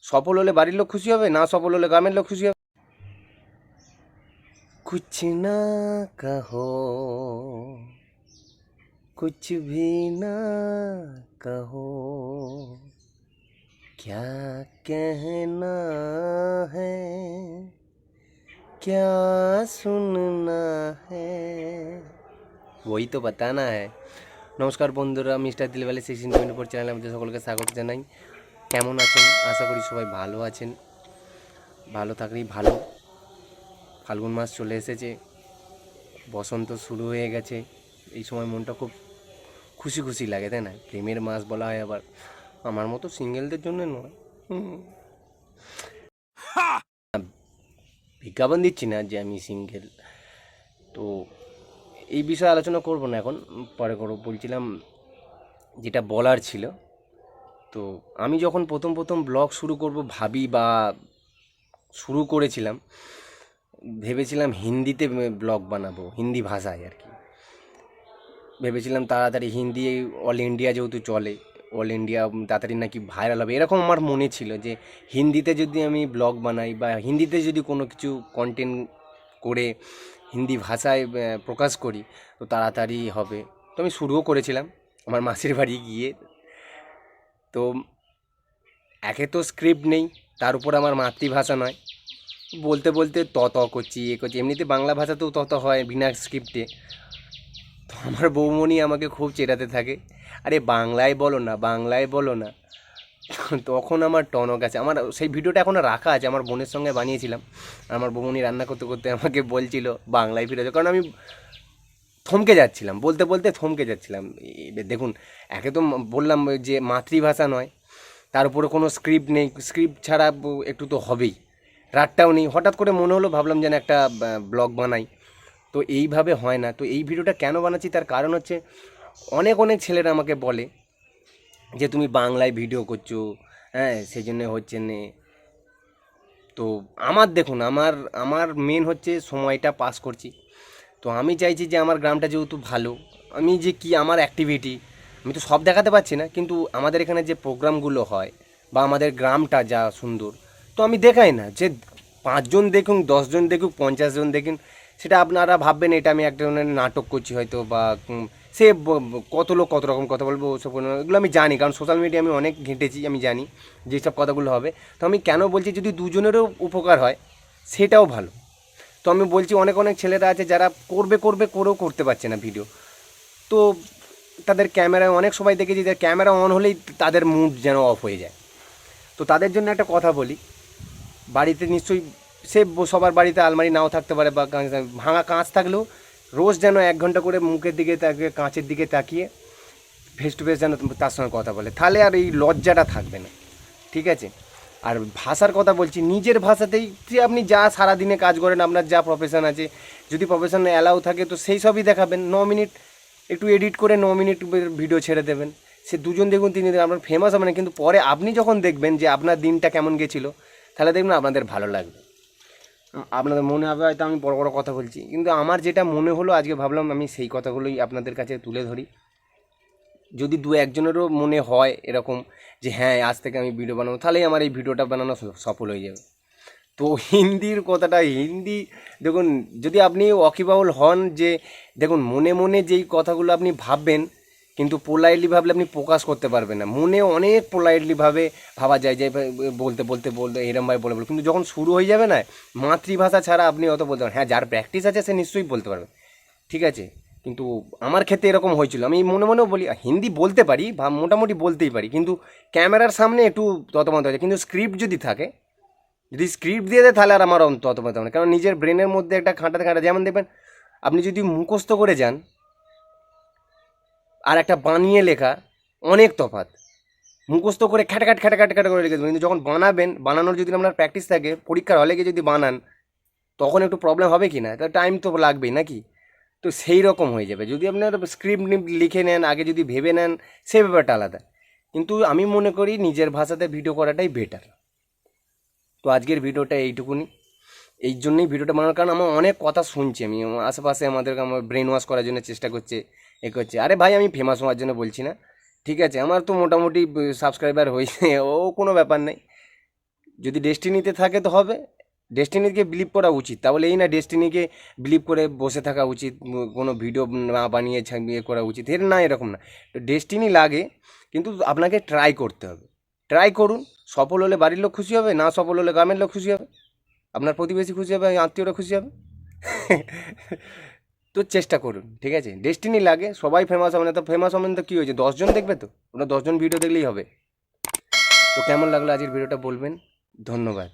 সফল হলে বাড়ির লোক খুশি হবে, না সফল হলে গ্রামের লোক খুশি হবে। कुछ ना कहो, कुछ भी ना कहो, क्या कहना है, क्या सुनना है, वही तो बताना है। নমস্কার বন্ধুরা, মিস্টার দিলওয়ালে 1624 চ্যানেলে আমাদের সকলকে স্বাগত জানাই। কেমন আছেন? আশা করি সবাই ভালো আছেন। ভালো থাকলেই ভালো। ফাল্গুন মাস চলে এসেছে, বসন্ত শুরু হয়ে গেছে। এই সময় মনটা খুব খুশি খুশি লাগে, তাই না? প্রেমের মাস বলা হয় আবার, আমার মতো সিঙ্গেলদের জন্য নয়। বিজ্ঞাপন দিচ্ছি না যে আমি সিঙ্গেল, তো এই বিষয়ে আলোচনা করব না এখন, পরে করব। বলছিলাম যেটা বলার ছিল, তো আমি যখন প্রথম ব্লগ শুরু করব ভাবি বা শুরু করেছিলাম, ভেবেছিলাম হিন্দিতে ব্লগ বানাবো, হিন্দি ভাষায় আর কি। ভেবেছিলাম তাড়াতাড়ি হিন্দি অল ইন্ডিয়া যেহেতু চলে, অল ইন্ডিয়া তাড়াতাড়ি নাকি ভাইরাল হবে, এরকম আমার মনে ছিল যে হিন্দিতে যদি আমি ব্লগ বানাই বা হিন্দিতে যদি কোনো কিছু কন্টেন্ট করে হিন্দি ভাষায় প্রকাশ করি তো তাড়াতাড়ি হবে। তো আমি শুরুও করেছিলাম আমার মাসির বাড়ি গিয়ে। তো একে তো স্ক্রিপ্ট নেই, তার উপর আমার মাতৃভাষা নয়, বলতে বলতে করছি করছি। এমনিতে বাংলা ভাষাতেও হয় বিনা স্ক্রিপ্টে। তো আমার বৌমণি আমাকে খুব চেটাতে থাকে, আরে বাংলায় বলো না, বাংলায় বলো না। তখন আমার টনক আছে, আমার সেই ভিডিওটা এখনও রাখা আছে, আমার বোনের সঙ্গে বানিয়েছিলাম। আমার বৌমণি রান্না করতে করতে আমাকে বলছিল বাংলায় ফিরে যাও, কারণ আমি থমকে যাচ্ছিলাম, বলতে বলতে থমকে যাচ্ছিলাম। দেখুন, একে তো বললাম যে মাতৃভাষা নয়, তার উপরে কোনো স্ক্রিপ্ট নেই, স্ক্রিপ্ট ছাড়া একটু তো হবেই, রাতটাও নেই। হঠাৎ করে মনে হলো, ভাবলাম যেন একটা ব্লগ বানাই। তো এইভাবে হয় না। তো এই ভিডিওটা কেন বানাচ্ছি তার কারণ হচ্ছে, অনেক অনেক ছেলেরা আমাকে বলে যে তুমি বাংলায় ভিডিও করছো, হ্যাঁ সেই জন্য হচ্ছে না। তো আমার দেখুন, আমার আমার মেন হচ্ছে সময়টা পাস করছি। তো আমি চাইছি যে আমার গ্রামটা যেহেতু ভালো, আমি যে কি আমার অ্যাক্টিভিটি, আমি তো সব দেখাতে পারছি না, কিন্তু আমাদের এখানে যে প্রোগ্রামগুলো হয় বা আমাদের গ্রামটা যা সুন্দর, তো আমি দেখাই না। যে 5 জন দেখুন, 10 জন দেখুক, 50 জন দেখুন, সেটা আপনারা ভাববেন এটা আমি একটা ধরনের নাটক করছি হয়তো, বা সে কত লোক কত রকম কথা বলবো, ওসব এগুলো আমি জানি, কারণ সোশ্যাল মিডিয়া আমি অনেক ঘেঁটেছি, আমি জানি যেসব কথাগুলো হবে। তো আমি কেন বলছি, যদি দুজনেরও উপকার হয় সেটাও ভালো। তো আমি বলছি, অনেক অনেক ছেলেরা আছে যারা করবে করবে করেও করতে পারছে না ভিডিও। তো তাদের ক্যামেরায় অনেক সময় দেখেছি যে ক্যামেরা অন হলেই তাদের মুড যেন অফ হয়ে যায়। তো তাদের জন্য একটা কথা বলি, বাড়িতে নিশ্চয়ই সে সবার বাড়িতে আলমারি নাও থাকতে পারে, বা ভাঙা কাঁচ থাকলেও রোজ যেন 1 ঘন্টা করে মুখের দিকে তাকিয়ে, কাঁচের দিকে তাকিয়ে ফেস টু ফেস যেন তার সঙ্গে কথা বলে, তাহলে আর এই লজ্জাটা থাকবে না, ঠিক আছে? আর ভাষার কথা বলছি, নিজের ভাষাতেই যে আপনি যা সারাদিনে কাজ করেন, আপনার যা প্রফেশন আছে, যদি প্রফেশন অ্যালাউ থাকে তো সেই সবই দেখাবেন। 9 মিনিট একটু এডিট করে 9 মিনিট ভিডিও ছেড়ে দেবেন। সে 2 জন দেখুন, 3 জন দেখুন, আপনার ফেমাস হবে না, কিন্তু পরে আপনি যখন দেখবেন যে আপনার দিনটা কেমন গেছিলো, তাহলে দেখবেন আপনাদের ভালো লাগবে। আপনাদের মনে হবে হয়তো আমি বড় বড় কথা বলছি, কিন্তু আমার যেটা মনে হলো আজকে ভাবলাম আমি সেই কথাগুলোই আপনাদের কাছে তুলে ধরি। যদি 2-1 জনেরও মনে হয় এরকম যে হ্যাঁ আজ থেকে আমি ভিডিও বানাবো, তাহলেই আমার এই ভিডিওটা বানানো সফল হয়ে যাবে। তো হিন্দির কথাটা, হিন্দি দেখুন, যদি আপনি ওয়াকিবহাল হন, যে দেখুন মনে মনে যেই কথাগুলো আপনি ভাববেন, কিন্তু পোলাইটলি ভাবলে আপনি প্রকাশ করতে পারবেন না। মনে অনেক পোলাইটলি ভাবা যায় যে বলতে বলতে বলতে এরমভাবে বলে বলে, কিন্তু যখন শুরু হয়ে যাবে না, মাতৃভাষা ছাড়া আপনি অত বলতে পারেন। হ্যাঁ, যার প্র্যাকটিস আছে সে নিশ্চয়ই বলতে পারবে, ঠিক আছে? কিন্তু আমার ক্ষেত্রে এরকম হয়েছিল, আমি মনে মনেও বলি, হিন্দি বলতে পারি, মোটামুটি বলতেই পারি, কিন্তু ক্যামেরার সামনে একটু ততমত হয়েছে। কিন্তু স্ক্রিপ্ট যদি থাকে, যদি স্ক্রিপ্ট দিয়ে দেয়, তাহলে আর আমার ততমত হবে না, কারণ নিজের ব্রেনের মধ্যে একটা খাঁটাতে খাঁটা, যেমন দেখবেন আপনি যদি মুখস্থ করে যান আর একটা বানিয়ে লেখা, অনেক তফাৎ। মুখস্থ করে খ্যাটাখাট খ্যাটাখাট খ্যাটা করে লিখে দেবেন, কিন্তু যখন বানাবেন, বানানোর যদি আপনার প্র্যাকটিস থাকে, পরীক্ষার হলে গিয়ে যদি বানান, তখন একটু প্রবলেম হবে কি না? তার টাইম তো লাগবেই নাকি? তো সেই রকম হয়ে যাবে। যদি আপনার স্ক্রিপ্ট লিখে নেন, আগে যদি ভেবে নেন, সে ব্যাপারটা আলাদা। কিন্তু আমি মনে করি নিজের ভাষাতে ভিডিও করাটাই বেটার। তো আজকের ভিডিওটা এইটুকুনি। এই জন্যই ভিডিওটা বানানোর কারণ, আমার অনেক কথা শুনছি, আমি আশেপাশে আমাদেরকে আমার ব্রেন ওয়াশ করার জন্য চেষ্টা করছে, এ করছে। আরে ভাই, আমি ফেমাস হওয়ার জন্য বলছি না, ঠিক আছে? আমার তো মোটামুটি সাবস্ক্রাইবার হয়েছে, ও কোনো ব্যাপার নেই। যদি ডেস্টিনিতে থাকে তো হবে, ডেস্টিনিকে বিলিভ করা উচিত। তাহলে এই না ডেস্টিনিকে বিলিভ করে বসে থাকা উচিত, কোনো ভিডিও না বানিয়ে ইয়ে করা উচিত, এর না, এরকম না। তো ডেস্টিনি লাগে, কিন্তু আপনাকে ট্রাই করতে হবে। ট্রাই করুন, সফল হলে বাড়ির লোক খুশি হবে, না সফল হলে গ্রামের লোক খুশি হবে, আপনার প্রতিবেশী খুশি হবে, আত্মীয়রা খুশি হবে। তো চেষ্টা করুন, ঠিক আছে? ডেস্টিনি লাগে, সবাই ফেমাস হবে না। তো ফেমাস হবেন তো কী হয়েছে, 10জন দেখবে তো, ওটা 10জন ভিডিও দেখলেই হবে। তো কেমন লাগলো আজকের ভিডিওটা বলবেন। ধন্যবাদ।